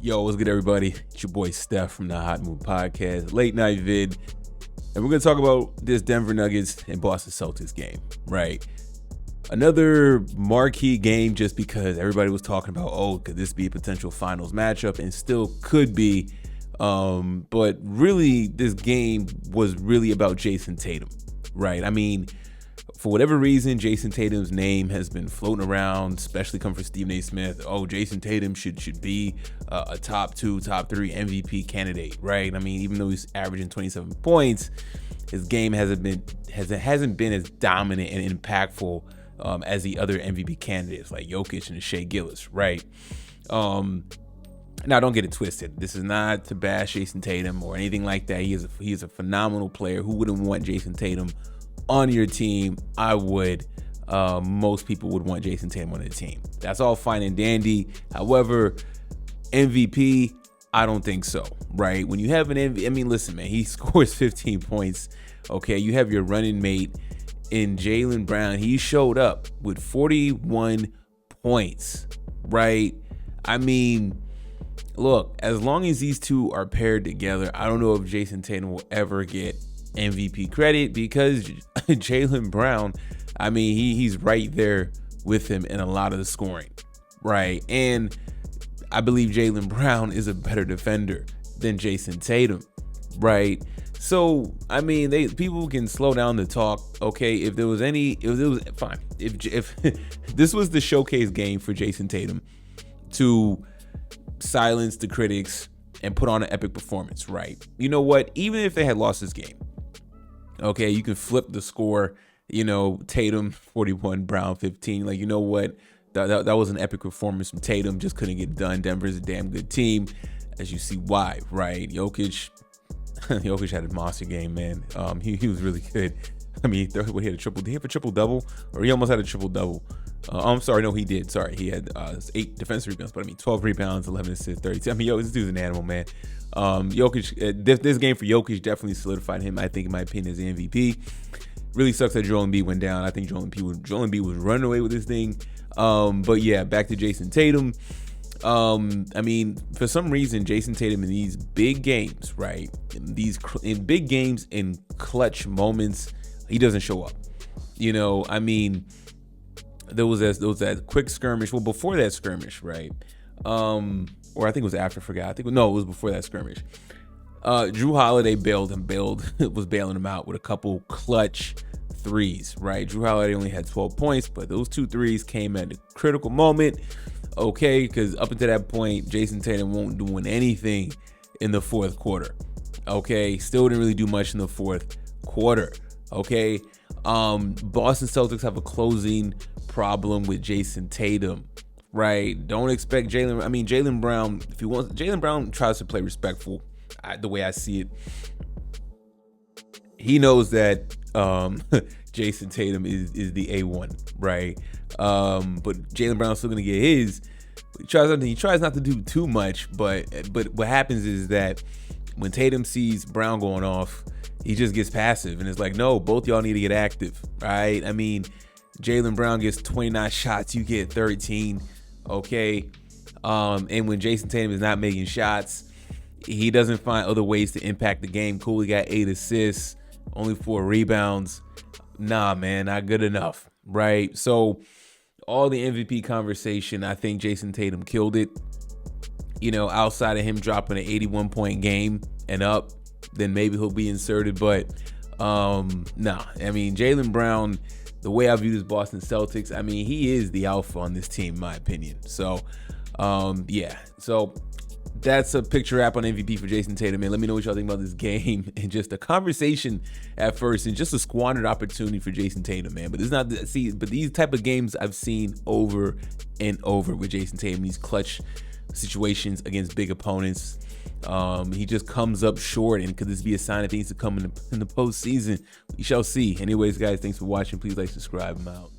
Yo, what's good, everybody? It's your boy Steph from the Hot Move Podcast, late night vid. And we're going to talk about this Denver Nuggets and Boston Celtics game, right? Another marquee game just because everybody was talking about, could this be a potential finals matchup? And still could be. But really, this game was really about Jayson Tatum, right? I mean, for whatever reason, Jayson Tatum's name has been floating around, especially coming from Stephen A. Smith. Jayson Tatum should be a top 2, top 3 MVP candidate, right? I mean, even though he's averaging 27 points, his game hasn't been as dominant and impactful as the other MVP candidates like Jokic and Shai Gilgeous, right? Now, don't get it twisted. This is not to bash Jayson Tatum or anything like that. He is a phenomenal player. Who wouldn't want Jayson Tatum on your team? I would. Most people would want Jayson Tatum on their team. That's all fine and dandy. However, MVP, I don't think so, right? When you have an MVP, I mean, listen, man, he scores 15 points. Okay, you have your running mate in Jaylen Brown. He showed up with 41 points, right? I mean, look, as long as these two are paired together, I don't know if Jayson Tatum will ever get MVP credit because Jaylen Brown, I mean, he's right there with him in a lot of the scoring, right? And I believe Jaylen Brown is a better defender than Jayson Tatum, right? So, I mean, people can slow down the talk. Okay, if this was the showcase game for Jayson Tatum to silence the critics and put on an epic performance, right? You know what? Even if they had lost this game, okay, you can flip the score, Tatum 41, Brown 15. Like, you know what? That was an epic performance from Tatum. Just couldn't get it done. Denver's a damn good team, as you see why, right? Jokic had a monster game, man. He was really good. I mean, he had a triple. Did he have a triple-double? Or he almost had a triple-double. I'm sorry. No, he did. Sorry. He had 8 defensive rebounds, but 12 rebounds, 11 assists, 32. I mean, this dude's an animal, man. Jokic, this game for Jokic definitely solidified him, I think, in my opinion, as the MVP. Really sucks that Joel Embiid went down. I think Joel Embiid was running away with this thing. But yeah, back to Jayson Tatum. I mean, for some reason, Jayson Tatum in these big games, right? In big games, in clutch moments, he doesn't show up. I mean, there was that quick skirmish. Well, before that skirmish, right? Or I think it was after. I forgot. It was before that skirmish. Drew Holiday was bailing him out with a couple clutch threes, right? Drew Holiday only had 12 points, but those 2 threes came at a critical moment. Okay, because up until that point, Jayson Tatum won't doing anything in the fourth quarter. Okay, still didn't really do much in the fourth quarter. Okay, Boston Celtics have a closing problem with Jayson Tatum, right? Don't expect Jaylen Brown. Jaylen Brown tries to play respectful. The way I see it, he knows that Jayson Tatum is the A1, right? But Jaylen Brown's still gonna get his. He tries not to do too much, but what happens is that when Tatum sees Brown going off, he just gets passive, and it's like, no, both y'all need to get active, right? I mean, Jaylen Brown gets 29 shots, you get 13, okay? And when Jayson Tatum is not making shots, he doesn't find other ways to impact the game. Cool, he got 8 assists, only 4 rebounds. Nah, man, not good enough, right? So all the MVP conversation, I think Jayson Tatum killed it. Outside of him dropping an 81-point game and up, then maybe he'll be inserted. But nah, I mean, Jaylen Brown, the way I view this Boston Celtics, I mean, he is the alpha on this team, in my opinion. So, yeah. So that's a picture wrap on MVP for Jayson Tatum, man. Let me know what y'all think about this game and just a conversation at first and just a squandered opportunity for Jayson Tatum, man. But these type of games I've seen over and over with Jayson Tatum, these clutch situations against big opponents. He just comes up short, and could this be a sign of things to come in the postseason? We shall see. Anyways, guys, thanks for watching. Please like, subscribe. I'm out.